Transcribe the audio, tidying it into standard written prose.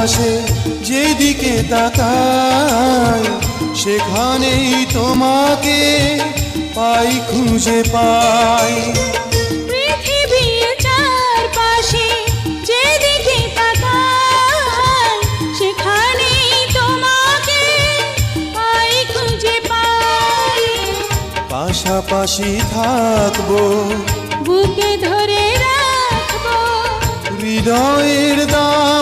চারপাশে যেদিকে তাকাই সেখানেই তোমাকে পাই, খুঁজে পাই। পৃথিবীর চারপাশে যেদিকে তাকাই সেখানেই তোমাকে পাই, খুঁজে পাই। পাশাপাশি থাকবো, বুকে ধরে রাখবো, হৃদয়ের দান